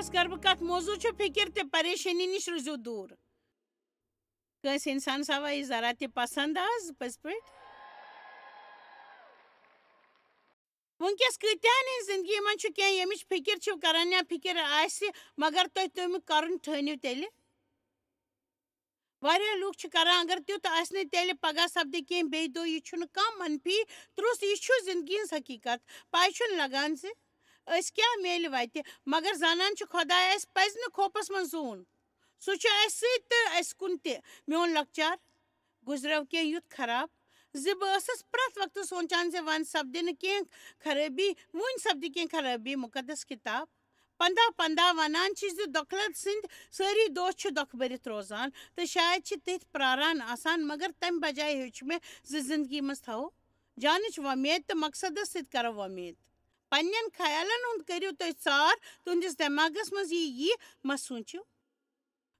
آز کر بہٕ کتھ موضوع چھُ فکر تہٕ پریشٲنی نِش روٗزِو دوٗر کٲنٛسہِ اِنسانس آوا یہِ ذرا تہِ پسنٛد آز پٔزۍ پٲٹھۍ وٕنکٮ۪س کۭتیاہن ہٕنٛزِ زندگی منٛز چھُ کینٛہہ ییٚمِچ فکر چھِو کران یا فکر آسہِ مگر تُہۍ تمیُک کرُن ٹھٲنِو تیٚلہِ واریاہ لوٗکھ چھِ کران اگر تیُتھ آسہِ نہٕ تیٚلہِ پگاہ سپدِ کینٛہہ بیٚیہِ دۄہ یہِ چھُنہٕ کانٛہہ منفی ترُس یہِ چھُ زندگی ہٕنٛز حقیٖقت پاے چھُنہٕ لگان زِ أسۍ کیٛاہ میلہِ وتہِ مگر زانان چھُ خۄداے اَسہِ پزِ نہٕ خوفس منٛز زوٗن سُہ چھُ اَسہِ سۭتۍ تہٕ اَسہِ کُن تہِ میون لۄکچار گُزریو کینٛہہ یُتھ خراب زِ بہٕ ٲسٕس پرٛٮ۪تھ وقتہٕ سونٛچان زِ وۄنۍ سپدِ نہٕ کینٛہہ خرٲبی وُنہِ سپدِ کینٛہہ خرٲبی مُقدس کِتاب پنداہ ونان چھِ زِ دۄکھلت سٕنٛدۍ سٲری دۄہ چھِ دۄکھٕ بٔرِتھ روزان تہٕ شاید چھِ تٔتھۍ پرٛاران آسان مگر تمہِ بجاے ہیوٚچھ مےٚ زِ زندگی منٛز تھاوو جانٕچ وۄمید تہٕ مقصدس سۭتۍ کرو وۄمید پننٮ۪ن خیالن ہُنٛد کٔرِو تُہۍ ژار تُہنٛدِس دٮ۪ماغس منٛز یی مہ سوٗنٛچِو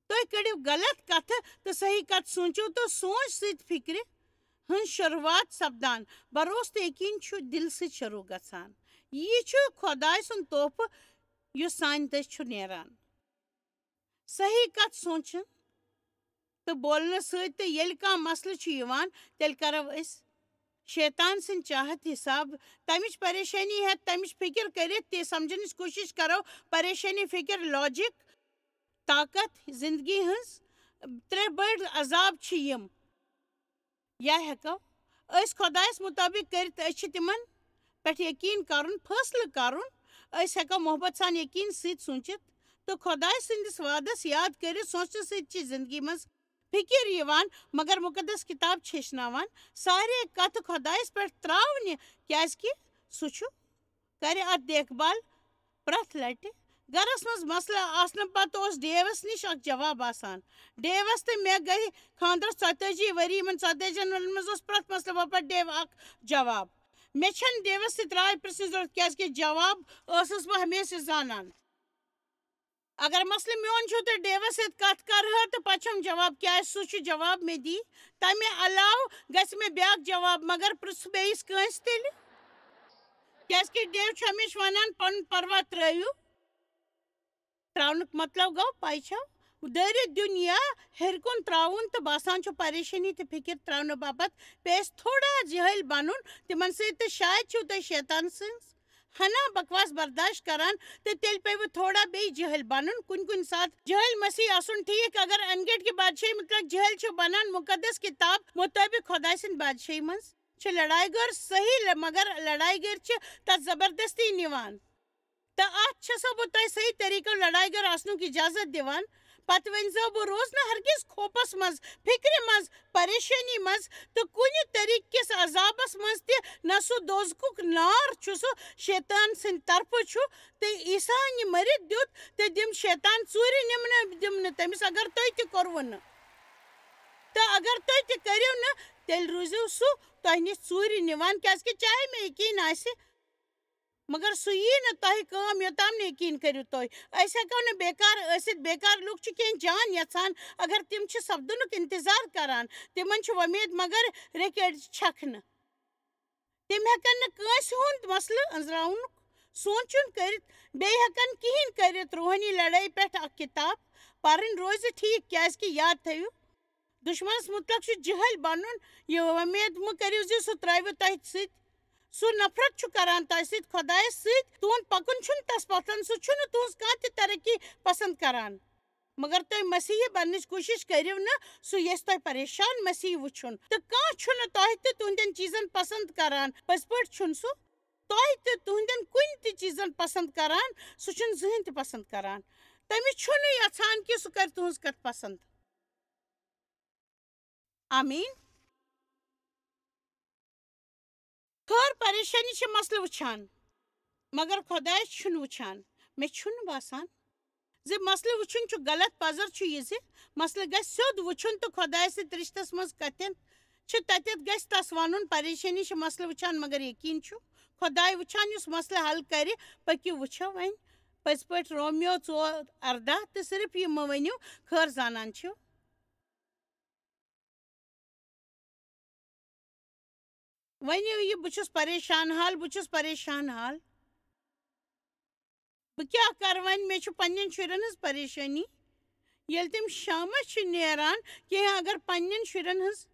تُہۍ کٔڑِو غلط کتھٕ تہٕ صحیح کتھ سوٗنٛچِو تہٕ سونٛچ سۭتۍ فکرِ ہٕنٛز شروعات سپدان بروسہٕ تہٕ یقیٖن چھُ دِلہٕ سۭتۍ شروٗع گژھان یہِ چھُ خۄداے سُنٛد تحفہٕ یُس سانہِ دٔسۍ چھُ نیران صحیح کتھ سونٛچُن تہٕ بولنہٕ سۭتۍ تہٕ ییٚلہِ کانٛہہ مسلہٕ چھُ یِوان تیٚلہِ کرو أسۍ شیطان سٕنٛدۍ چاہت حساب تمِچ پریشٲنی ہٮ۪تھ تمِچ فکر کٔرِتھ تہِ سمجھنٕچ کوٗشش کرو پریشٲنی فکر لاجِک طاقت زندگی ہٕنٛز 3 بٔڑۍ عذاب چھِ یِم یا ہٮ۪کو أسۍ خۄدایس مُطٲبق کٔرِتھ أسۍ چھِ تِمن پٮ۪ٹھ یقیٖن کرُن فٲصلہٕ کرُن أسۍ ہٮ۪کو محبت سان یقیٖن سۭتۍ سوٗنٛچِتھ تہٕ خۄداے سٕنٛدِس وعدس یاد کٔرِتھ سونٛچنہٕ سۭتۍ چھِ زندگی منٛز فکر یِوان مگر مُقدس کِتاب چھِ ہیٚچھناوان سارے کتھٕ خۄدایس پٮ۪ٹھ ترٛاونہِ کیٛازِ کہِ سُہ چھُ کرِ اتھ دیکھ بال پرٛٮ۪تھ لٹہِ گرس منٛز مسلہٕ آسنہٕ پتہٕ اوس ڈیوس نِش اکھ جواب آسان ڈیوس تہٕ مےٚ گٔے خانٛدرس 34 ؤری یِمن 34 ؤرین منٛز اوس پرٛٮ۪تھ مسلہٕ باپتھ ڈیو اکھ جواب مےٚ چھنہٕ ڈیوس سۭتۍ راے پرژھنٕچ ضروٗرت کیٛازِ کہِ جواب ٲسٕس بہٕ ہمیشہٕ زانان اگر مسلہٕ میون چھُ تہٕ ڈیوس سۭتۍ کتھ کرٕہا تہٕ پتہٕ چھُم جواب کیٛازِ سُہ چھُ جواب مےٚ دی تمہِ علاوٕ گژھِ مےٚ بیٛاکھ جواب مگر پرژھ بیٚیِس کٲنٛسہِ تیٚلہِ کیٛازِ کہِ ڈیو چھُ ہمیشہٕ ونان پنُن پروا ترٲیِو ترٛاونُک مطلب گوٚو پاے چھو دٲرِتھ دیُن یا ہیٚرِ کُن ترٛاوُن تہٕ باسان چھُ پریشٲنی تہٕ فکر ترٛاونہٕ باپتھ پیٚیہِ اَسہِ تھوڑا جٲہِل بنُن تِمن سۭتۍ تہٕ شاید چھِو تُہۍ شیطان سٕنٛز ہنا بکواس برداشت کران تہٕ تیٚلہِ پیٚوٕ تھوڑا بیٚیہِ جٲہِل بنُن کُنہِ ساتہٕ جٲہِل مسیح آسُن ٹھیٖک اگر اَنہِ گٔٹۍ کہِ بادشٲہی متعلق جٲہِل چھِ بنان مُقدس کِتاب مُطٲبق خۄداے سٕنٛدِ بادشٲہی منٛز چھِ لڑایہِ گٔر صحیح مگر لڑایہِ گٔر چھِ تتھ زبردستی نِوان تہٕ اتھ چھسو بہٕ تۄہہِ صحیح طٔریٖقو لڑایہِ گٔر آسنُک اِجازت دِوان پتہٕ ؤنۍزیو بہٕ روزٕ نہٕ ہرگِز خوفس منٛز فکرِ منٛز پریشٲنی منٛز تہٕ کُنہِ طٔریٖقہٕ کِس عذابس منٛز تہِ نہ سُہ دوزخُک نار چھُ سُہ شیطان سٕنٛدِ طرفہٕ چھُ تہٕ عیٖسایہِ مٔرِتھ دیُت تہٕ دِم شیطان ژوٗرِ نِمنہٕ دِمنہٕ تٔمِس اگر تُہۍ تہِ کوٚروٕ نہٕ تہٕ اگر تُہۍ تہِ کٔرِو نہٕ تیٚلہِ روٗزِو سُہ تۄہہِ نِش ژوٗرِ نِوان کیٛازِ کہِ چاہے مےٚ یقیٖن آسہِ مگر سُہ یی نہٕ تۄہہِ کٲم یوٚتام نہٕ یقیٖن کٔرِو تُہۍ أسۍ ہٮ۪کو نہٕ بیکار ٲسِتھ بیکار لُکھ چھِ کینٛہہ جان یژھان اگر تِم چھِ سپدنُک انتظار کران تِمن چھُ وۄمید مگر رٮ۪کہِ أڑۍ چھکھنہٕ تِم ہٮ۪کن نہٕ کٲنٛسہِ ہُنٛد مسلہٕ أنٛزراونُک سونٛچُن کٔرِتھ بیٚیہِ ہٮ۪کن کِہیٖنۍ کٔرِتھ روحٲنی لڑٲے پٮ۪ٹھ اکھ کِتاب پرٕنۍ روزِ ٹھیٖک کیٛازِ کہِ یاد تھٲیِو دُشمنس مُتعلق چھُ جٲہِل بنُن یہِ وۄمید مہٕ کٔرِو زِ سُہ ترٛاوِ تۄہہِ سۭتۍ سُہ نفرت چھُ کران تۄہہِ سۭتۍ خۄدایس سۭتۍ تُہُنٛد پکُن چھُنہٕ تس پتھن سُہ چھُنہٕ تُہنٛز کانٛہہ تہِ ترقی پسنٛد کران مگر تُہۍ مسیحی بننٕچ کوٗشش کٔرِو نہٕ سُہ یژھِ تۄہہِ پریشان مسیح وٕچھُن تہٕ کانٛہہ چھُنہٕ تۄہہِ تہٕ تُہنٛدٮ۪ن چیٖزن پسنٛد کران پٔزۍ پٲٹھۍ چھُنہٕ سُہ تۄہہِ تہٕ تُہنٛدٮ۪ن کُنہِ تہِ چیٖزن پسنٛد کران سُہ چھُنہٕ زٕہٕنۍ تہِ پسنٛد کران تٔمِس چھُنہٕ یژھان کہِ سُہ کرِ تُہنٛز کتھ پسنٛد آمیٖن خٲر پریشٲنی چھِ مسلہٕ وٕچھان مگر خۄداے چھُنہٕ وٕچھان مےٚ چھُنہٕ باسان زِ مسلہٕ وٕچھُن چھُ غلط پزر چھُ یہِ زِ مسلہٕ گژھِ سیوٚد وٕچھُن تہٕ خۄدایس سۭتۍ رشتس منٛز کتھٮ۪ن چھِ تتٮ۪تھ گژھِ تس ونُن پریشٲنی چھِ مسلہٕ وٕچھان مگر یقیٖن چھُ خۄداے وٕچھان یُس مسلہٕ حل کرِ پٔکِو وٕچھو وۄنۍ پٔزۍ پٲٹھۍ رومیو 4:18 تہٕ صرف یہِ مہٕ ؤنِو خٲر زانان چھِو ؤنِو یہِ بہٕ چھُس پریشان حال بہٕ چھُس پریشان حال بہٕ کیٛاہ کَرٕ وۄنۍ مےٚ چھُ پنٛنٮ۪ن شُرٮ۪ن ہٕنٛز پریشٲنی ییٚلہِ تِم شامس چھِ نیران کینٛہہ اگر پنٛنٮ۪ن شُرٮ۪ن ہٕنٛز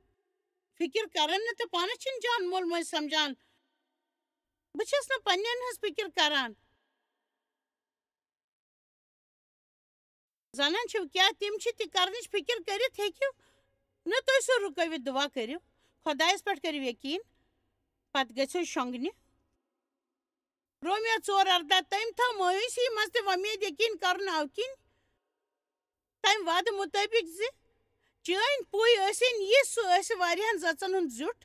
فِکر کرن نہٕ تہٕ پانس چھِنہٕ جان مول موج سمجھان بہٕ چھَس نہٕ پنٛنٮ۪ن ہٕنٛز فِکر کران زنان چھِو کیٛاہ تِم چھِ تہِ کرنٕچ فِکر کٔرِتھ ہیٚکِو نہٕ تُہۍ سُہ رُکٲوِتھ دُعا کٔرِو خۄدایس پٮ۪ٹھ کٔرِو یقیٖن پتہٕ گٔژھِو شۄنٛگنہِ رومیو 4:18 تٔمۍ تھٲو مایوٗسی منٛز تہِ وۄمید یقیٖن کرُن اَوٕ کِنۍ تَمہِ وعدٕ مُطٲبِق زِ چٲنۍ پُے ٲسِنۍ یہِ سُہ ٲسہِ واریاہن زٲژن ہُنٛد زیُٹھ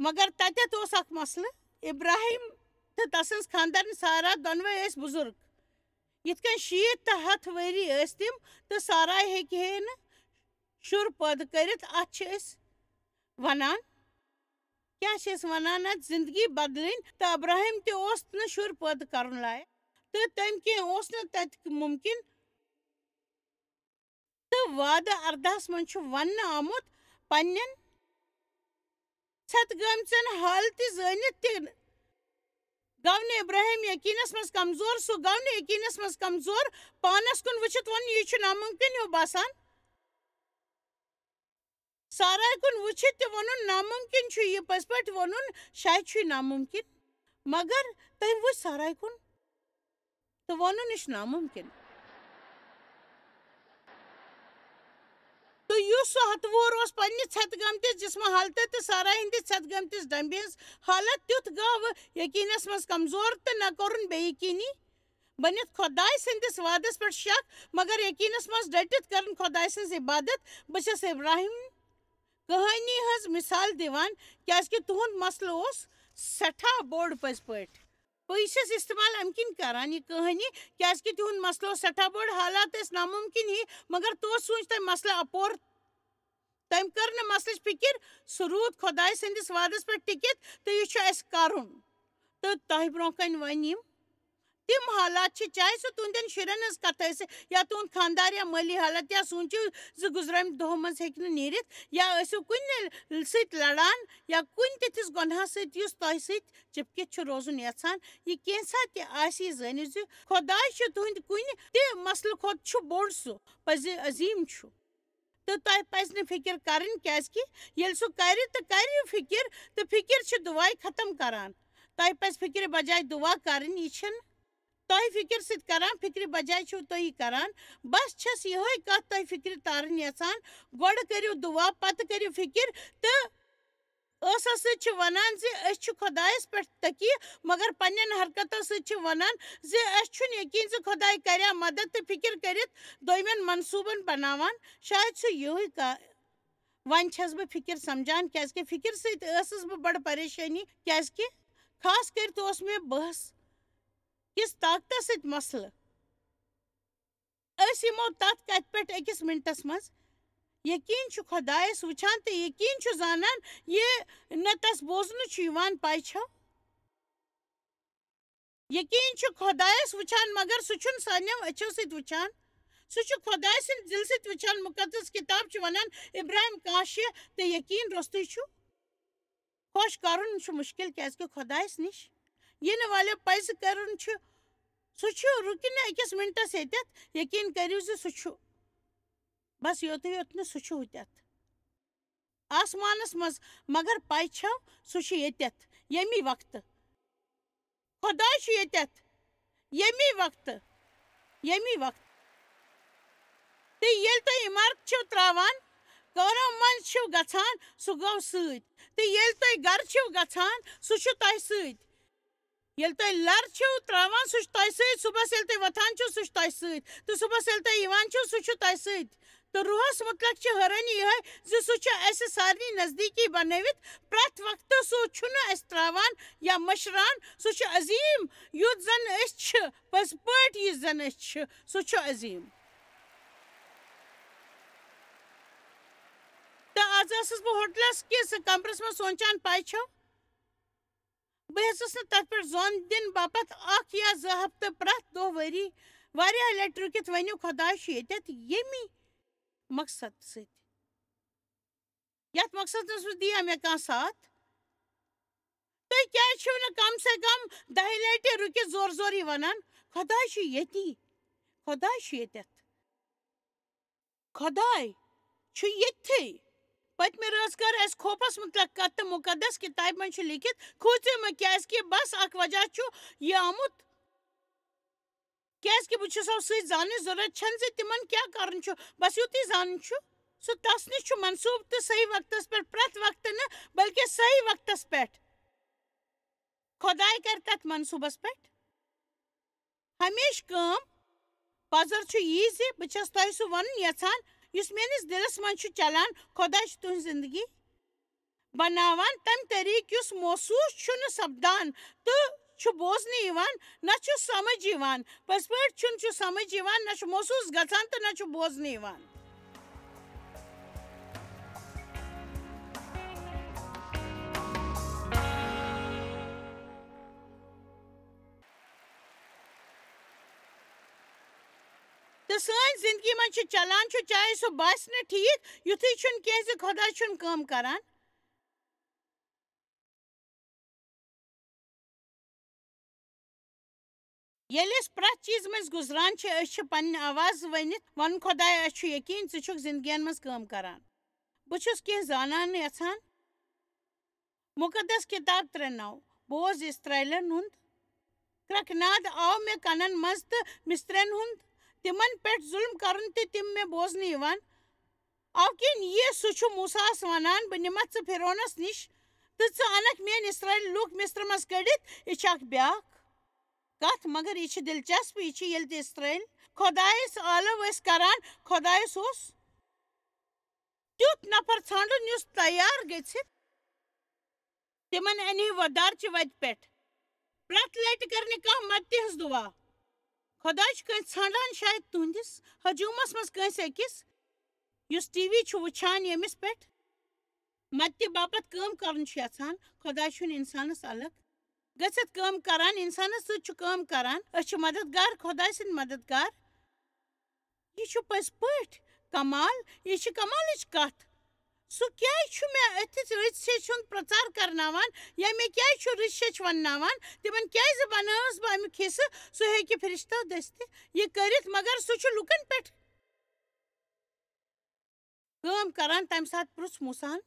مگر تتٮ۪تھ اوس اکھ مسلہٕ ابراہیم تہٕ تسٕنز خاندارن سارا دۄنوے ٲسۍ بُزرگ یِتھ کٔنۍ 60 تہٕ 100 ؤری ٲسۍ تِم تہٕ سارایہِ ہیٚکہِ ہے نہٕ شُر پٲدٕ کٔرِتھ اتھ چھِ أسۍ ونان کیٛاہ چھِ أسۍ ونان اتھ زندگی بدلٕنۍ تہٕ ابراہیم تہِ اوس نہٕ شُر پٲدٕ کرُن لایق تہٕ تمہِ کِنۍ اوس نہٕ تتہِ مُمکِن تہٕ وعدٕ ارداہس منٛز چھُ وننہٕ آمُت پننٮ۪ن ژھٮ۪تہٕ گٲمژن حالتہِ زٲنِتھ تہِ گوٚو نہٕ ابراہیم یقیٖنس منٛز کمزور سُہ گوٚو نہٕ یقیٖنس منٛز کمزور پانس کُن وٕچھِتھ ووٚن یہِ چھُ نامُمکِن ہیوٗ باسان سارایہِ کُن وٕچھِتھ تہِ ووٚنُن نامُمکِن چھُ یہِ پٔزۍ پٲٹھۍ ووٚنُن شاید چھُ یہِ نامُمکِن مگر تٔمۍ وٕچھ سارایہِ کُن تہٕ ووٚنُن یہِ چھُ نامُمکِن تہٕ یُس سُہ ہتہٕ وُہُر اوس پننہِ ژھٮ۪تہٕ گٲمتِس جسمہٕ حالتہٕ تہٕ سارایہِ ہٕنٛدِس ژھٮ۪تہٕ گٲمتِس ڈمبہِ ہٕنٛز حالت تیُتھ گوٚو یقیٖنس منٛز کمزور تہٕ نہ کوٚرُن بے یقیٖنی بٔنِتھ خۄداے سٕنٛدِس وعدس پٮ۪ٹھ شک مگر یقیٖنس منٛز ڈٔٹِتھ کرن خۄداے سٕنٛز عبادت بہٕ چھس ابراہیم کہانی ہٕنٛز مثال دِوان کیٛازِ کہِ تُہُنٛد مسلہٕ اوس سٮ۪ٹھاہ بوٚڑ پٔزۍ پٲٹھۍ بہٕ چھس استعمال امہِ کِنۍ کران یہِ کہانی کیٛازِ کہِ تِہُنٛد مسلہٕ اوس سٮ۪ٹھاہ بوٚڑ حالات ٲسۍ نامُمکِن ہی مگر توتہِ سوٗنٛچ تٔمۍ مسلہٕ اپور تٔمۍ کٔر نہٕ مسلٕچ فِکر سُہ روٗد خۄداے سٕنٛدِس وعدس پٮ۪ٹھ ٹِکِتھ تہٕ یہِ چھُ اسہِ کرُن تہٕ تۄہہِ برونٛہہ کنہِ وۄنۍ یِم تِم حالات چھِ چاہے سُہ تُہنٛدٮ۪ن شُرٮ۪ن ہٕنٛز کتھ ٲسہِ یا تُہُنٛد خانٛدار یا مٲلی حالت یا سوٗنٛچِو زِ گُزرٲمہِ دۄہو منٛز ہیٚکہِ نہٕ نیٖرِتھ یا ٲسِو کُنہِ سۭتۍ لڑان یا کُنہِ تِتھِس گۄنہس سۭتۍ یُس تۄہہِ سۭتۍ چِپکِتھ چھُ روزُن یژھان یہِ کینٛژھا تہِ آسہِ یہِ زٲنِو زِ خۄداے چھُ تُہنٛدِ کُنہِ تہِ مسلہٕ کھۄتہٕ چھُ بوٚڑ سُہ پزِ عظیٖم چھُ تہٕ تۄہہِ پزِ نہٕ فِکر کرٕنۍ کیٛازِ کہِ ییٚلہِ سُہ کرِ تہٕ کرِ فِکر تہٕ فِکر چھِ دُعاے ختم کران تۄہہِ پزِ فِکرِ بجاے دُعا کرٕنۍ یہِ چھِنہٕ تۄہہِ فِکر سۭتۍ کران فِکرِ بجاے چھِو تُہۍ یہِ کران بس چھس یِہے کتھ تۄہہِ فِکرِ تارٕنۍ یژھان گۄڈٕ کٔرِو دُعا پتہٕ کٔرِو فِکر تہٕ ٲسس سۭتۍ چھِ ونان زِ أسۍ چھِ خۄدایس پٮ۪ٹھ تٔکیہِ مگر پننٮ۪ن حرکتو سۭتۍ چھِ ونان زِ اسہِ چھُنہٕ یقیٖن زِ خۄداے کریا مدد تہٕ فِکر کٔرِتھ دوٚیمٮ۪ن منصوٗبن بناوان شاید چھُ یِہے وۄنۍ چھس بہٕ فِکر سمجھان کیٛازِ کہِ فِکر سۭتۍ ٲسٕس بہٕ بڑٕ پریشٲنی کیٛازِ کہِ خاص کٔرِتھ اوس مےٚ بحث کِس طاقتس سۭتۍ مسلہٕ أسۍ یِمو تتھ کتھِ پٮ۪ٹھ أکِس مِنٹس منٛز یقیٖن چھُ خۄدایس وٕچھان تہٕ یقیٖن چھُ زانان یہِ نہ تس بوزنہٕ چھُ یِوان پاے چھو یقیٖن چھُ خۄدایس وٕچھان مگر سُہ چھُنہٕ سانیو أچھو سۭتۍ وٕچھان سُہ چھُ خۄداے سٕنٛدِ دِلہٕ سۭتۍ وٕچھان مُقدس کِتاب چھِ ونان ابراہیم کاشہِ تہٕ یقیٖن روٚستُے چھُ خۄش کرُن چھُ مُشکِل کیٛازِ کہِ خۄدایس نِش یِنہٕ والیو پزِ کرُن چھُ سُہ چھُ رُکہِ نہٕ أکِس مِنٹس ییٚتٮ۪تھ یقیٖن کٔرِو زِ سُہ چھُ بس یوتٕے یوت نہٕ سُہ چھُ ہُتٮ۪تھ آسمانس منٛز مگر پاے چھو سُہ چھُ ییٚتٮ۪تھ ییٚمی وقتہٕ خۄداے چھُ ییٚتٮ۪تھ ییٚمی وقتہٕ تہٕ ییٚلہِ تُہۍ عمارت چھِو تراوان کارو منٛز چھِو گژھان سُہ گوٚو سۭتۍ تہٕ ییٚلہِ تُہۍ گرٕ چھِو گژھان سُہ چھُ تۄہہِ سۭتۍ ییٚلہِ تُہۍ لر چھِو تراوان سُہ چھُ تۄہہِ سۭتۍ صُبحس ییٚلہِ تُہۍ وۄتھان چھِو سُہ چھُ تۄہہِ سۭتۍ تہٕ صُبحس ییٚلہِ تُہۍ یِوان چھِو سُہ چھُ تۄہہِ سۭتۍ تہٕ روحس مُتلق چھِ حٲرٲنی یِہے زِ سُہ چھُ اسہِ سارنٕے نزدیٖکی بنٲوِتھ پرٛٮ۪تھ وقتہٕ سُہ چھُنہٕ اسہِ تراوان یا مٔشران سُہ چھُ عظیٖم یُتھ زن أسۍ چھِ پٔزۍ پٲٹھۍ یُس زن أسۍ چھِ سُہ چھُ عظیٖم تہٕ آز ٲسٕس بہٕ ہوٹلس کِس کمرس منٛز سونٛچان پاے چھو بہٕ ہیٚژٕس نہٕ تتھ پٮ۪ٹھ زوٚن دِنہٕ باپتھ 1 یا 2 ہفتہٕ پرٛٮ۪تھ دۄہ ؤری واریاہ لٹہِ رُکِتھ ؤنِو خۄداے چھُ ییٚتٮ۪تھ ییٚمی مقصد سۭتۍ یتھ مقصدس منٛز دِیا مےٚ کانٛہہ ساتھ تُہۍ کیٛازِ چھِو نہٕ کم سے کم 10 لٹہِ رُکِتھ زورٕ زوری ونان خۄداے چھُ ییٚتی خۄداے چھُ ییٚتٮ۪تھ خۄداے چھُ ییٚتھٕے پٔتمہِ رٲژ کٔر اَسہِ خوفس مُتعلق کتھ تہٕ مُقدس کِتابہِ منٛز چھُ لیٖکھِتھ کھوٗژِو مہٕ کیٛازِکہِ بس اکھ وجہ چھُ یہِ آمُت کیٛازِکہِ بہٕ چھُسو سۭتۍ زاننٕچ ضروٗرت چھَنہٕ زِ تِمن کیٛاہ کرُن چھُ بس یُتُے زانُن چھُ سُہ تس نِش چھُ منصوٗبہٕ تہٕ صحیح وقتس پٮ۪ٹھ پرٛٮ۪تھ وقتہٕ نہٕ بلکہِ صحیح وقتس پٮ۪ٹھ خۄداے کرِ تتھ منصوٗبس پٮ۪ٹھ ہمیشہٕ کٲم پزر چھُ یی زِ بہٕ چھس تۄہہِ سُہ ونُن یژھان یُس میٲنِس دِلس منٛز چھُ چلان خۄداے چھُ تُہنٛز زندگی بناوان تمہِ طریٖقہٕ یُس محسوٗس چھُنہٕ سپدان تہٕ چھُ بوزنہٕ یِوان نہ چھُ سمجھ یِوان پٔزۍ پٲٹھۍ چھُ سمجھ یِوان نہ چھُ محسوٗس گژھان تہٕ نہ چھُ بوزنہٕ یِوان تہٕ سٲنۍ زندگی منٛز چھُ چلان چھُ چاہے سُہ باسہِ نہٕ ٹھیٖک یُتھُے چھُنہٕ کینٛہہ زِ خۄدا چھُنہٕ کٲم کران ییٚلہِ أسۍ پرٛٮ۪تھ چیٖز منٛز گُزران چھِ أسۍ چھِ پننہِ آوازٕ ؤنِتھ ونُن خۄدایا اَسہِ چھُ یقیٖن ژٕ چھُکھ زندگین منٛز کٲم کران بہٕ چھُس کینٛہہ زانان یژھان مُقدس کِتاب 3:9 بوز اِسرٲیلن ہُنٛد کرٛٮ۪کہٕ ناد آو مےٚ کنن منٛز تہٕ مِسترٮ۪ن ہُنٛد تِمن پٮ۪ٹھ ظُلم کرُن تہِ تِم مےٚ بوزنہٕ یِوان اَوٕ کِنۍ یہِ سُہ چھُ موٗساہس ونان بہٕ نِمتھ ژٕ فِرعونس نِش تہٕ ژٕ انکھ میٲنۍ اسرٲیلی لُکھ مصرٕ منٛز کٔڑِتھ یہِ چھِ اکھ بیٛاکھ کتھ مگر یہِ چھِ دلچسپ یہِ چھِ ییٚلہِ تہِ اسرٲیل خۄدایس عٲلو ٲسۍ کران خۄدایس اوس تیُتھ نفر ژھانڈُن یُس تیار گٔژھِتھ تِمن انہِ وۄدارچہِ وتہِ پٮ۪ٹھ پرٛٮ۪تھ لٹہِ کٔر نہٕ کانٛہہ مدتہِ ہٕنٛز دُعا خۄداے چھُ کٲنٛسہِ ژھانڈان شاید تُہنٛدِس ہجوٗمس منٛز کٲنٛسہِ أکِس یُس ٹی وی چھُ وٕچھان ییٚمِس پٮ۪ٹھ مدتہِ باپتھ کٲم کرُن چھُ یژھان خۄداے چھُنہٕ انسانس الگ گٔژھِتھ کٲم کران انسانس سۭتۍ چھُ کٲم کران أسۍ چھِ مددگار خۄداے سٕنٛدۍ مددگار یہِ چھُ پٔزۍ پٲٹھۍ کمال یہِ چھِ کمالٕچ کتھ سُہ کیٛازِ چھُ مےٚ أتھِس رٕژ سیٚچھ ہُنٛد پرٛچار کرناوان یا مےٚ کیٛازِ چھُ رٕژ سیٚچھ ونناوان تِمن کیٛازِ بنٲوٕس بہٕ امیُک حصہٕ سُہ ہیٚکہِ فرشتو دٔسۍ یہِ کٔرِتھ مگر سُہ چھُ لُکن پٮ۪ٹھ کٲم کران تمہِ ساتہٕ پرُژھ موٗساہن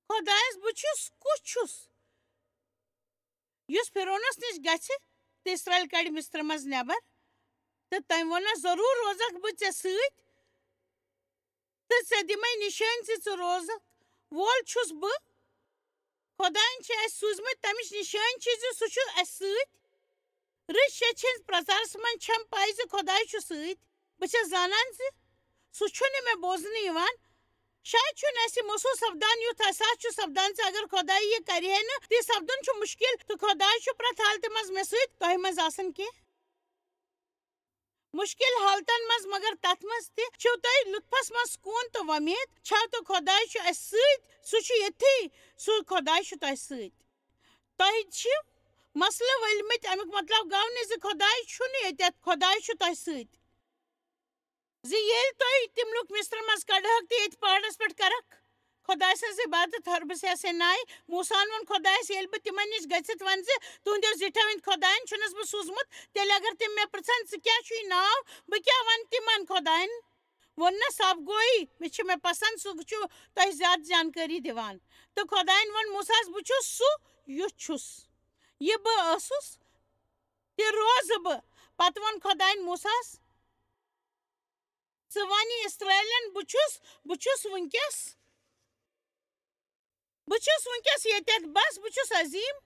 خۄدایس بہٕ چھُس کُس چھُس یُس فِرعونس نِش گژھِ تہٕ اسرائیل کڑِ مصرٕ منٛز نٮ۪بر تہٕ تٔمۍ ووٚنس ضروٗر روزکھ بہٕ ژےٚ سۭتۍ تہٕ ژےٚ دِمے نِشٲنۍ زِ ژٕ روزکھ وول چھُس بہٕ خۄداین چھِ اَسہِ سوٗزمٕتۍ تمِچ نِشٲنۍ چھِ زِ سُہ چھُ اَسہِ سۭتۍ رٕژ سیٚچھِ ہٕنٛدِس پرٛچارس منٛز چھَم پاے زِ خۄداے چھُ سۭتۍ بہٕ چھَس زانان زِ سُہ چھُنہٕ مےٚ بوزنہٕ یِوان شاید چھُنہٕ اَسہِ محسوٗس سپدان یُتھ احساس چھُ سپدان زِ اگر خۄداے یہِ کرِ ہے نہٕ تہِ سپدُن چھُ مُشکِل تہٕ خۄداے چھُ پرٛٮ۪تھ حالتہِ منٛز مےٚ سۭتۍ تۄہہِ منٛز آسان کینٛہہ مُشکِل حالتن منٛز مگر تتھ منٛز تہِ چھِو تُہۍ لُطفس منٛز سکوٗن تہٕ وۄمید چھَو تہٕ خۄداے چھُ اَسہِ سۭتۍ سُہ چھُ ییٚتھی سُہ خۄداے چھُ تۄہہِ سۭتۍ تۄہہِ چھِ مسلہٕ ؤلمٕتۍ امیُک مطلب گوٚو نہٕ زِ خۄداے چھُنہٕ ییٚتٮ۪تھ خۄداے چھُ تۄہہِ سۭتۍ زِ ییٚلہِ تُہۍ تِم لُکھ مصرٕ منٛز کڑہکھ تہٕ ییٚتہِ پہاڑس پٮ۪ٹھ کرکھ خۄداے سٕنٛز عبادت ہربس ناے موٗساہن ووٚن خۄدایس ییٚلہِ بہٕ تِمن نِش گٔژھِتھ ونہٕ زِ تُہنٛدیو زِٹھٮ۪و ہٕنٛدۍ خۄداین چھُنس بہٕ سوٗزمُت تیٚلہِ اگر تِم مےٚ پرژھن ژٕ کیٛاہ چھُے ناو بہٕ کیٛاہ ونہٕ تِمن خۄداین ووٚننس صاف گویی مےٚ پسنٛد سُہ چھُ تۄہہِ زیادٕ جانکٲری دِوان تہٕ خۄداین ووٚن موٗساہس بہٕ چھُس سُہ یُس چھُس یہِ بہٕ ٲسٕس تہِ روزٕ بہٕ پتہٕ ووٚن خۄداین موٗساہس ژٕ ون یہِ اسرٲیلن بہٕ چھُس وٕنکیٚس ییٚتٮ۪تھ بس بہٕ چھُس عظیٖم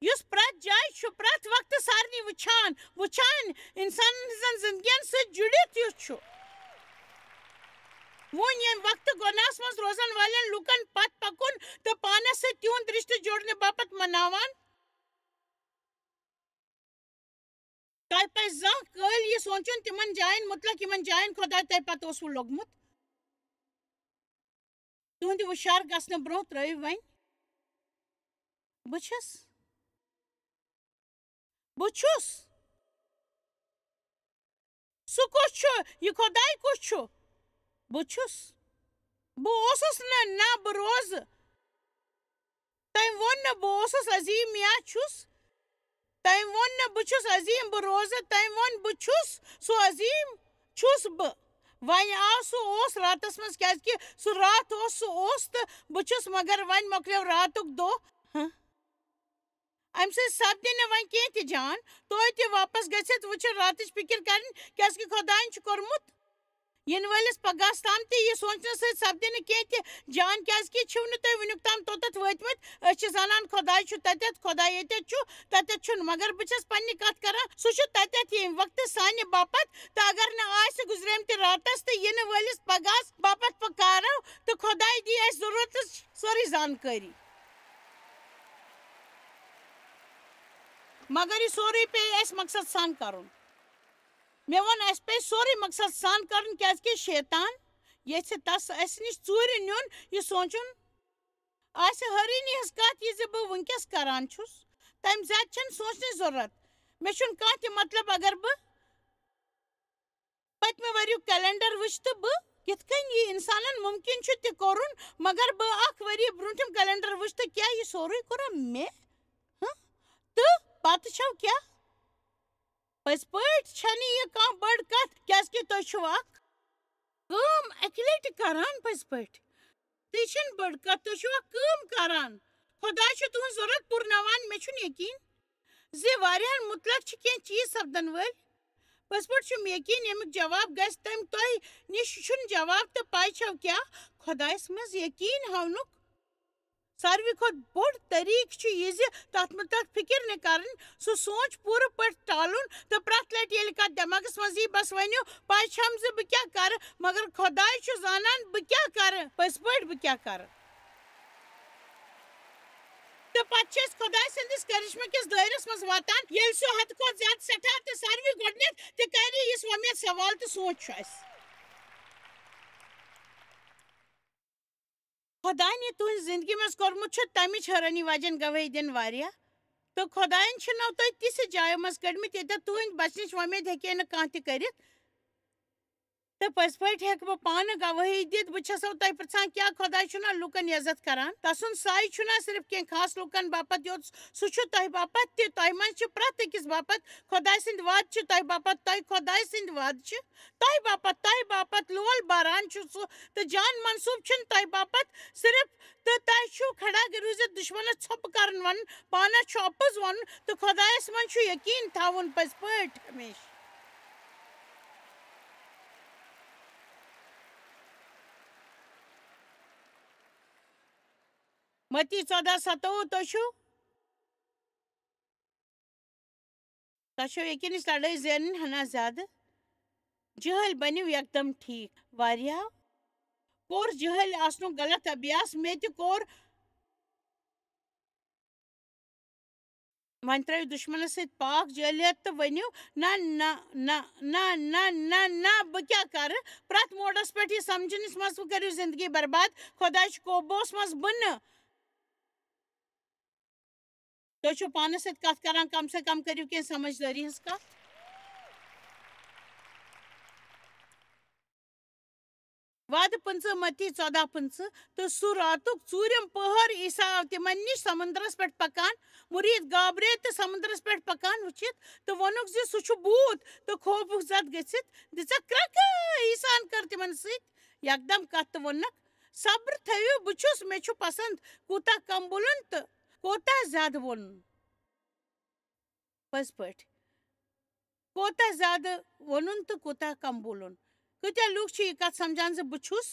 یُس پرٛٮ۪تھ جایہِ چھُ پرٛٮ۪تھ وقتہٕ سارنٕے وٕچھان انسانن ہٕنٛزن زندگین سۭتۍ جُڑِتھ یُس چھُ وۄنۍ ییٚمہِ وقتہٕ گۄناہس منٛز روزن والٮ۪ن لُکن پتھ پکُن تہٕ پانس سۭتۍ تِہُنٛد رشتہٕ جوڑنہٕ باپتھ مناوان تۄہہِ پزِ زانٛہہ کٲلۍ یہِ سونٛچُن تِمن جاین مُتعلق یِمن جاین خۄداے تۄہہِ پتہٕ اوسوٕ لوٚگمُت تُہنٛدِ ہُشار گژھنہٕ برٛونٛہہ ترٲیِو وۄنۍ بہٕ چھُس سُہ کُس چھُ یہِ خۄداے کُس چھُ بہٕ اوسُس نہٕ نہ بہٕ روزٕ تٔمۍ ووٚن نہٕ بہٕ اوسُس عظیٖم یا چھُس تم وون نا بچھس عظیم بہ روزٕ تم وون بہ چھس سو عظیم چھس بہ ون آو سہ راتس مز کیازکہ سہ رات سہ تو بہ چھس مگر ون مکلیو راتک دہ ام سی سپدِ نہٕ وۄنۍ کینٛہہ تہِ جان توتہِ تہِ واپس گٔژھِتھ وٕچھِتھ راتٕچ فِکر کرٕنۍ کیازکہِ خۄدایَن چھُ کوٚرمُت یِنہٕ وٲلِس پگہس تام تہِ یہِ سونٛچنہٕ سۭتۍ سپدِ نہٕ کینٛہہ تہِ جان کیازکہِ چھِو نہٕ تُہۍ وٕنیُک تام توٚتتھ وٲتمٕتۍ أسۍ چھِ زانان خۄداے چھُ تتٮ۪تھ خۄداے ییٚتٮ۪تھ چھُ تتٮ۪تھ چھُنہٕ مگر بہٕ چھَس پننہِ کتھ کران سُہ چھُ تتٮ۪تھ ییٚمہِ وقتہٕ سانہِ باپتھ تہٕ اگر نہٕ آسہِ گُزریمتہِ راتس تہٕ یِنہٕ وٲلِس پگہس باپتھ پکارو تہٕ خۄداے دی اَسہِ ضروٗرتٕچ سٲرٕے زانکٲری مگر یہ سورُے پیٚیہِ اَسہِ مقصد سان کرُن مےٚ ووٚن اَسہِ پیٚیہِ سورُے مقصد سان کرُن کیازکہِ شیطان یژھِ تس اَسہِ نِش ژوٗرِ نیُن یہِ سونٛچُن آسہِ حٲرٲنی ہٕنٛز کتھ یہِ زِ بہٕ وٕنکیٚس کران چھُس تمہِ زیادٕ چھنہٕ سونٛچنٕچ ضروٗرت مےٚ چھُنہٕ کانٛہہ تہِ مطلب اگر بہٕ پٔتمہِ ؤریُک کیلنڈر وٕچھِ تہٕ بہٕ کِتھ کٔنۍ یہِ انسانن مُمکِن چھُ تہِ کوٚرُن مگر بہٕ اکھ ؤری برٛونٛٹھِم کیلنڈر وٕچھِ تہٕ کیٛاہ یہِ سورُے کوٚرا مےٚ تہٕ پتہٕ چھو کیٛاہ پٔزۍ پٲٹھۍ چھنہٕ یہِ کانٛہہ بٔڑ کتھ کیازکہِ تُہۍ چھِو اکھ کٲم اکہِ لٹہِ کران پٔزۍ پٲٹھۍ تہِ چھنہٕ بٔڑ کتھ تُہۍ چھِو اکھ کٲم کران خۄداے چھُ تُہنٛز ضروٗرت پوٗرناوان مےٚ چھُنہٕ یقیٖن زِ واریاہن مُتلق چھِ کینٛہہ چیٖز سپدن وٲلۍ پٔزۍ پٲٹھۍ چھُم یقیٖن ییٚمیُک جواب گژھِ تٔمۍ تۄہہِ نِش چھُنہٕ جواب تہٕ پاے چھو کیٛاہ خۄدایس منٛز یقیٖن ہاونُک ساروٕے کھۄتہٕ بوٚڑ طٔریٖقہٕ چھُ یہِ زِ تتھ متعلق فِکر نہٕ کرٕنۍ سُہ سونٛچ پوٗرٕ پٲٹھۍ ٹالُن تہٕ پرٛٮ۪تھ لٹہِ ییٚلہِ کتھ دٮ۪ماغس منٛز یی بس ؤنِو پاے چھم زِ بہٕ کیٛاہ کرٕ مگر خۄداے چھُ زانان بہٕ کیٛاہ کرٕ پٔزۍ پٲٹھۍ بہٕ کیٛاہ کرٕ تہٕ پتہٕ چھِ أسۍ خۄداے سٕنٛدِس کرشمہٕ کِس دٲیرس منٛز واتان ییٚلہِ سُہ حدٕ کھۄتہٕ زیادٕ سٮ۪ٹھاہ تہٕ ساروٕے گۄڈٕنیتھ تہِ کرِ یُس وۄمید سوال تہٕ سونٛچ چھُ اسہِ خۄداین یہِ تُہنٛزِ زندگی منٛز کوٚرمُت چھُ تمِچ حٲرٲنی واجٮ۪ن گوٲہی دِنۍ واریاہ تہٕ خۄدایَن چھِنو تۄہہِ تِژھِ جایہِ منٛز کٔڑمٕتۍ ییٚتٮ۪تھ تُہنٛدِ بچنٕچ وۄمید ہیٚکہِ نہٕ کانٛہہ تہِ کٔرِتھ تہٕ پٔزۍ پٲٹھۍ ہٮ۪کہٕ بہٕ پانہٕ گوٲہی دِتھ بہٕ چھسو تۄہہِ پرژھان کیٛاہ خۄداے چھُنا لُکن عزت کران تسُنٛد سایہِ چھُنا صرف کینٛہہ خاص لُکن باپتھ یوت سُہ چھُ تۄہہِ باپتھ تہِ تۄہہِ منٛز چھِ پرٛٮ۪تھ أکِس باپتھ خۄداے سٕنٛدۍ وعدٕ چھِ تۄہہِ باپتھ تۄہہِ خۄداے سٕنٛدۍ وعدٕ چھِ تۄہہِ باپتھ لول باران چھُ سُہ تہٕ جان منصوٗبہٕ چھُنہٕ تۄہہِ باپتھ صرف تہٕ تۄہہِ چھُو کھڑا روٗزِتھ دُشمنس ژھۄپہٕ کرُن ونُن پانس چھُ اَپُز ونُن تہٕ خۄدایس منٛز چھُ یقیٖن تھاوُن پٔزۍ پٲٹھۍ ہمیشہٕ متی 14:27 تُہۍ چھُو یقیٖنٕچ لڑٲے زینٕنۍ ہنا زیادٕ جہل بٔنِو یکدم ٹھیٖک واریاہو کوٚر جہل آسنُک غلط ابیاس مےٚ تہِ کوٚر وۄنۍ ترٲیِو دُشمنس سۭتۍ پاک جٲلیت تہٕ ؤنِو نہ نہ نہ نہ نہ نہ نہ بہٕ کیٛاہ کرٕ پرٛٮ۪تھ موڈس پٮ۪ٹھ یہِ سمجھنس منٛز کٔرِو زندگی برباد خۄداے چھُ قوبوٗہس منٛز بہٕ نہٕ تُہۍ چھِو پانس سۭتۍ کتھ کران کم سے کم کٔرِو کینٛہہ سمجھدٲری ہٕنٛز کتھ وعدٕ 15 متی 14:15 تہٕ سُہ راتُک ژوٗرِم پٔہر عیٖسا آو تِمن نِش سمندرس پٮ۪ٹھ پکان مُریٖد گابرے تہٕ سمندرس پٮ۪ٹھ پکان وٕچھِتھ تہٕ ووٚنُکھ زِ سُہ چھُ بوٗت تہٕ خوفُک زد گٔژھِتھ دِژکھ کرٛکہٕ عیٖساہن کٔر تِمن سۭتۍ یکدم کتھ تہٕ ووٚننکھ صبر تھٲیِو بہٕ چھُس مےٚ چھُ پسنٛد کوٗتاہ کم بولُن تہٕ کوٗتاہ زیادٕ وونُن پٔزۍ پٲٹھۍ کوٗتاہ زیادٕ وونُن تہٕ کوٗتاہ کم بولُن کۭتیاہ لُکھ چھِ یہِ کتھ سمجھان زِ بہٕ چھُس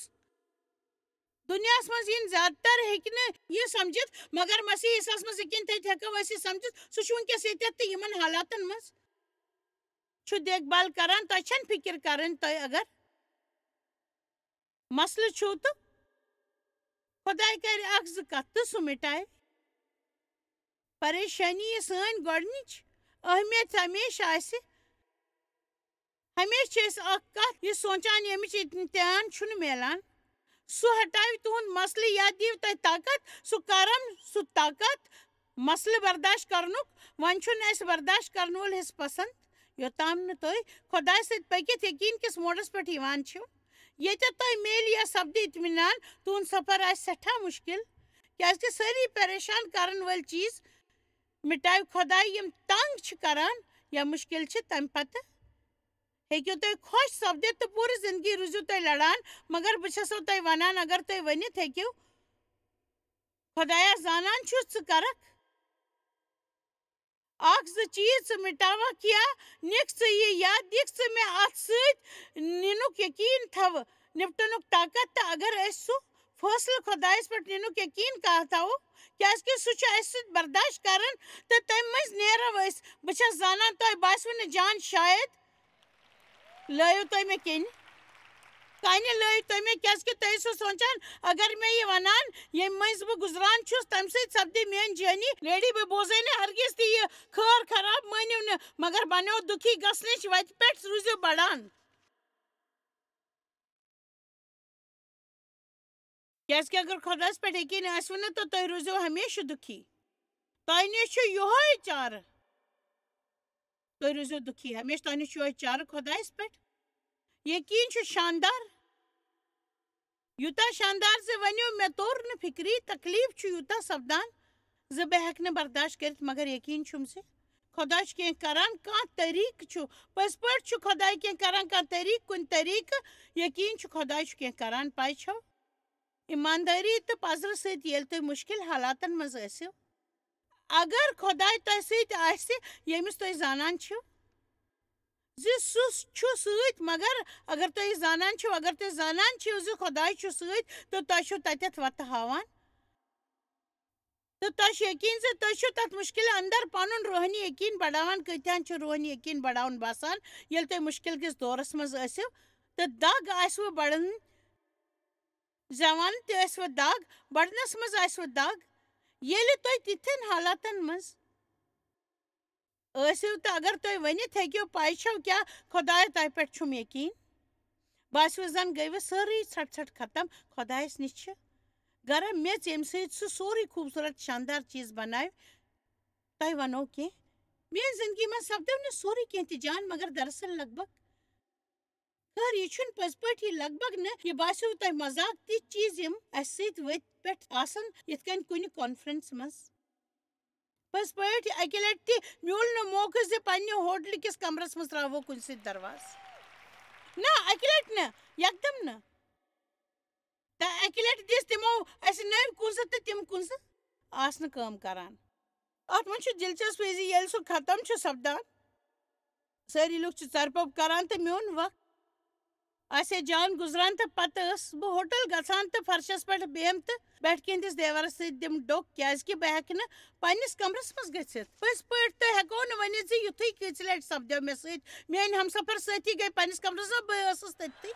دُنیاہس منٛز یِن زیادٕ تر ہیٚکہِ نہٕ یہِ سمجھِتھ مگر مسیح عیٖساہس منٛز یقیٖن تھٲیِتھ ہٮ۪کو أسۍ یہِ سمجھِتھ سُہ چھُ وٕنکیٚس ییٚتٮ۪تھ تہٕ یِمن حالاتن منٛز چھُ دیکھ بال کران تۄہہِ چھنہٕ فِکر کرٕنۍ تۄہہِ اگر مسلہٕ چھُو تہٕ خۄداے کرِ اکھ زٕ کتھ تہٕ سُہ مِٹایہِ پریشٲنی یہِ سٲنۍ گۄڈنِچ اہمیت ہمیشہٕ آسہِ ہمیشہٕ چھِ أسۍ اکھ کتھ یہِ سونٛچان ییٚمِچ امتحان چھُنہٕ میلان سُہ ہٹاوِ تُہُنٛد مسلہٕ یا دِیِو تۄہہِ طاقت سُہ کرم سُہ طاقت مسلہٕ برداشت کرنُک وۄنۍ چھُنہٕ اسہِ برداشت کرن وول حصہٕ پسنٛد یوٚتام نہٕ تُہۍ خۄداے سۭتۍ پٔکِتھ یقیٖن کِس موڈس پٮ۪ٹھ یِوان چھِو ییٚتٮ۪تھ تۄہہِ میلہِ یا سپدِ اطمینان تُہُنٛد سفر آسہِ سٮ۪ٹھاہ مُشکِل کیازکہِ سٲری پریشان کرن وٲلۍ چیٖز مٹاو خداے یم تنگ چھ کران یا مشکل چھ تم پتہ ہیکو تُہۍ خوش سپدِتھ تہٕ پوٗرٕ زندگی روٗزِو تُہۍ لڑان مگر بہٕ چھسو تۄہہِ ونان اگر تُہۍ ؤنِتھ ہیٚکِو خۄدایا زانان چھُس ژٕ کرکھ اکھ زٕ چیٖز ژٕ مٹاوکھ یا نِکھ ژٕ یہِ یا دِکھ ژٕ مےٚ اتھ سۭتۍ نِنُک یقیٖن تھاوٕ نپٹنُک طاقت تہٕ اگر أسۍ سُہ فٲصلہٕ خۄدایس پٮ۪ٹھ نِنُک یقیٖن تھاوو کیازکہِ سُہ چھُ اَسہِ سۭتۍ برداشت کران تہٕ تمہِ مٔنٛزۍ نیرو أسۍ بہٕ چھس زانان تۄہہِ باسوٕ نہٕ جان شاید لٲیِو تُہۍ مےٚ کَنہِ لٲیِو تُہۍ مےٚ کیازکہِ تُہۍ ٲسِو سونٛچان اگر مےٚ یہِ ونان ییٚمہِ مٔنٛزۍ بہٕ گُزران چھُس تمہِ سۭتۍ سپدِ میٲنۍ جٲنی لیڈی بہٕ بوزے نہٕ ہرگز تہِ یہِ خٲر خراب مٲنِو نہٕ مگر بنیو دُکھی گژھنٕچ وتہِ پٮ۪ٹھ روٗزِو بڑان کیازکہِ اگر خۄدایس پٮ۪ٹھ یقیٖن آسوٕ نہٕ تہٕ تُہۍ روٗزِو ہمیشہٕ دُکھی تۄہہِ نِش چھُ یِہوے چارٕ تُہۍ روٗزِو دُکھی ہمیشہٕ تۄہہِ نِش چھُ یِہوے چارٕ خۄدایس پٮ۪ٹھ یقیٖن چھُ شاندار یوٗتاہ شاندار زِ ؤنِو مےٚ توٚر نہٕ فِکری تکلیٖف چھُ یوٗتاہ سپدان زِ بہٕ ہٮ۪کہٕ نہٕ برداشت کٔرِتھ مگر یقیٖن چھُم زِ خۄدا چھُ کینٛہہ کران کانٛہہ طریٖقہٕ چھُ پٔزۍ پٲٹھۍ چھُ خۄداے کینٛہہ کران کانٛہہ طریٖقہٕ کُنہِ طریٖقہٕ یقیٖن چھُ خۄداے چھُ کینٛہہ کران پاے چھو ایٖماندٲری تہٕ پزرٕ سۭتۍ ییٚلہِ تُہۍ مُشکِل حالاتن منٛز ٲسِو اگر خۄداے تۄہہِ سۭتۍ آسہِ ییٚمِس تُہۍ زانان چھِو زِ سُہ چھُ سۭتۍ مگر اگر تُہۍ زانان چھِو اگر تُہۍ زانان چھِو زِ خۄداے چھُ سۭتۍ تہٕ تۄہہِ چھُو تتٮ۪تھ وتہٕ ہاوان تہٕ تۄہہِ چھُ یقیٖن زِ تُہۍ چھِو تتھ مُشکِل انٛدر پنُن روحٲنی یقیٖن بڑاوان کۭتہن چھُ روحٲنی یقیٖن بڑاوُن باسان ییٚلہِ تُہۍ مُشکِل کِس دورس منٛز ٲسِو تہٕ دگ آسوٕ بڑان زٮ۪وان تہِ ٲسوٕ دگ بڑنس منٛز آسوٕ دگ ییٚلہِ تُہۍ تِتھٮ۪ن حالاتن منٛز ٲسِو تہٕ اگر تُہۍ ؤنِتھ ہیٚکِو پاے چھو کیٛاہ خۄدایا تۄہہِ پٮ۪ٹھ چھُم یقیٖن باسوٕ زن گٔیوٕ سٲرٕے ژھٹھ ژھٹھ ختم خۄدایس نِش چھِ گرا میٚژ ییٚمہِ سۭتۍ سُہ سورُے خوٗبصوٗرت شاندار چیٖز بناوِ تۄہہِ ونو کینٛہہ میٲنۍ زندگی منٛز سپدیو نہٕ سورُے کینٛہہ تہِ جان مگر دراصل لگ بگ خٲر یہِ چھُنہٕ پٔزۍ پٲٹھی لگ بگ نہٕ یہِ باسیو تۄہہِ مزاق تِتھۍ چیٖز یِم اسہِ سۭتۍ ؤتھۍ پٮ۪ٹھ آسان یِتھ کٔنۍ کُنہِ کانفرنس منٛز پٔزۍ پٲٹھۍ اکہِ لٹہِ تہِ میوٗل نہٕ موقعہٕ زِ پننہِ ہوٹلہٕ کِس کمرس منٛز ترٛاوو کُنہِ سۭتۍ درواز نہ اکہِ لٹہِ نہٕ یکدم نہٕ تہٕ اکہِ لٹہِ دِژ تِمو اسہِ نٔوۍ کُنٛزٕ تہٕ تِم کُنٛزٕ آسہٕ نہٕ کٲم کران اتھ منٛز چھُ دلچسپی زِ ییٚلہِ سُہ ختم چھُ سپدان سٲری لُکھ چھِ ژرپوپ کران تہٕ میون وقت آسہِ ہے جان گُزران تہٕ پتہٕ ٲسٕس بہٕ ہوٹل گژھان تہٕ فرشس پٮ۪ٹھ بیہم تہٕ بیٹھکہِ ہٕنٛدِس دیوارس سۭتۍ دِمہٕ ڈوٚکھ کیازکہِ بہٕ ہٮ۪کہٕ نہٕ پننِس کمرس منٛز گٔژھِتھ پٔزۍ پٲٹھۍ تُہۍ ہٮ۪کو نہٕ ؤنِتھ زِ یِتھُے کۭژِ لٹہِ سپدیو مےٚ سۭتۍ میٲنۍ ہمسفر سٲتھی گٔے پننِس کمرس منٛز بہٕ ٲسٕس تٔتھی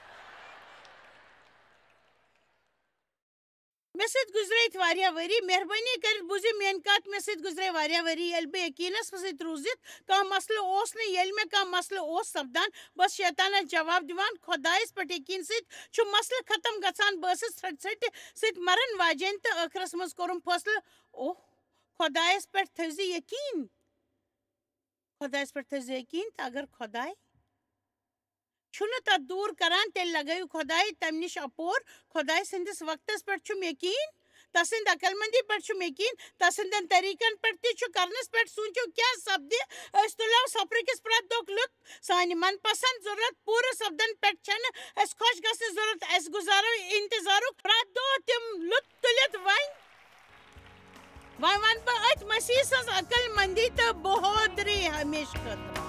مےٚ سۭتۍ گُزریٚیِتھ واریاہ ؤری مہربٲنی کٔرِتھ بوٗزِو میٲنۍ کتھ مےٚ سۭتۍ گُزرے واریاہ ؤری ییٚلہِ بہٕ یقیٖنس سۭتۍ روٗزِتھ کانٛہہ مسلہٕ اوس نہٕ ییٚلہِ مےٚ کانٛہہ مسلہٕ اوس سپدان بہٕ ٲسٕس شیطانس جواب دِوان خۄدایس پٮ۪ٹھ یقیٖن سۭتۍ چھُ مسلہٕ ختم گژھان بہٕ ٲسٕس ژھٹہِ ژھٹہِ سۭتۍ مرن واجیٚنۍ تہٕ ٲخرس منٛز کوٚرُم فٲصلہٕ اوہ خۄدایس پٮ۪ٹھ تھٲیزِ یقیٖن خۄدایس پٮ۪ٹھ تھٲیزِ یقیٖن تہٕ اگر خۄداے چھُنہٕ تتھ دوٗر کران تیٚلہِ لگٲیِو خۄداے تمہِ نِش اپور خۄداے سٕنٛدِس وقتس پٮ۪ٹھ چھُم یقیٖن تسٕنٛدِ عقل مندی پٮ۪ٹھ چھُم یقیٖن تسٕنٛدٮ۪ن طریٖقن پٮ۪ٹھ تہِ چھُ کرنس پٮ۪ٹھ سوٗنٛچِو کیٛاہ سپدِ أسۍ تُلو سفرٕکِس پرٛٮ۪تھ دۄہُک لُطف سانہِ من پسنٛد ضروٗرت پوٗرٕ سپدن پٮ۪ٹھ چھنہٕ اسہِ خۄش گژھنٕچ ضروٗرت أسۍ گُزارو انتظارُک پرٛٮ۪تھ دۄہ تِم لُطف تُلِتھ وۄنۍ ونہٕ بہٕ أتھۍ مسیح سٕنٛز عقل مندی تہٕ بہودری ہمیشہٕ خٲطرٕ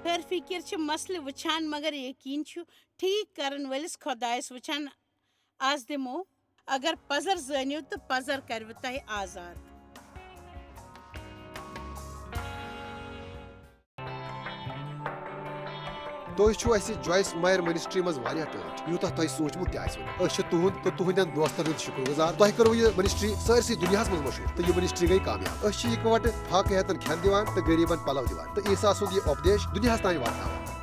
ہر فِکر چھِ مسلہٕ وٕچھان مگر یقیٖن چھُ ٹھیٖک کرن وٲلِس خۄدایس وٕچھان آز دِمو اگر پزر زٲنِو تہٕ پزر کروٕ تۄہہِ آزاد تُہۍ چھِو اَسہِ جویس مایر منسٹری منٛز واریاہ ٹٲٹھۍ یوٗتاہ تۄہہِ سوٗنٛچمُت تہِ آسِوٕ نہٕ أسۍ چھِ تُہُنٛد تہٕ تُہنٛدٮ۪ن دوستن ہُنٛد شُکر گُزار تۄہہِ کٔروٕ یہِ منسٹری سٲرسٕے دُنیاہس منٛز مشہوٗر تہٕ یہِ منسٹری گٔے کامیاب أسۍ چھِ اِکوٹہٕ فاقہٕ ہٮ۪تن کھٮ۪ن دِوان تہٕ غریٖبن پلو دِوان تہٕ عیٖسا سُنٛد یہِ اُپدیش دُنیاہس تانۍ واتناوان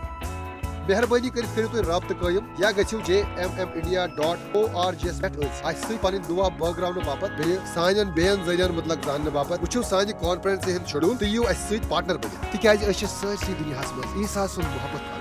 مہربٲنی کٔرِتھ کٔرِو تُہۍ رٲبطہٕ قٲیِم یا گٔژھِو jmmindia.org یَس پٮ۪ٹھ أسۍ اَسہِ سۭتۍ پنٕنۍ دُعا بٲگراونہٕ باپتھ بیٚیہِ سانٮ۪ن بیٚین ذٔریعن مُتلق زاننہٕ باپتھ وٕچھِو سانہِ کانفرنسہِ ہٕنٛدۍ شیڈوٗل تہٕ یِیِو اَسہِ سۭتۍ پارٹنر بٔنِتھ تِکیازِ أسۍ چھِ سٲرسٕے دُنیاہس منٛز عیٖسا سُنٛد محبت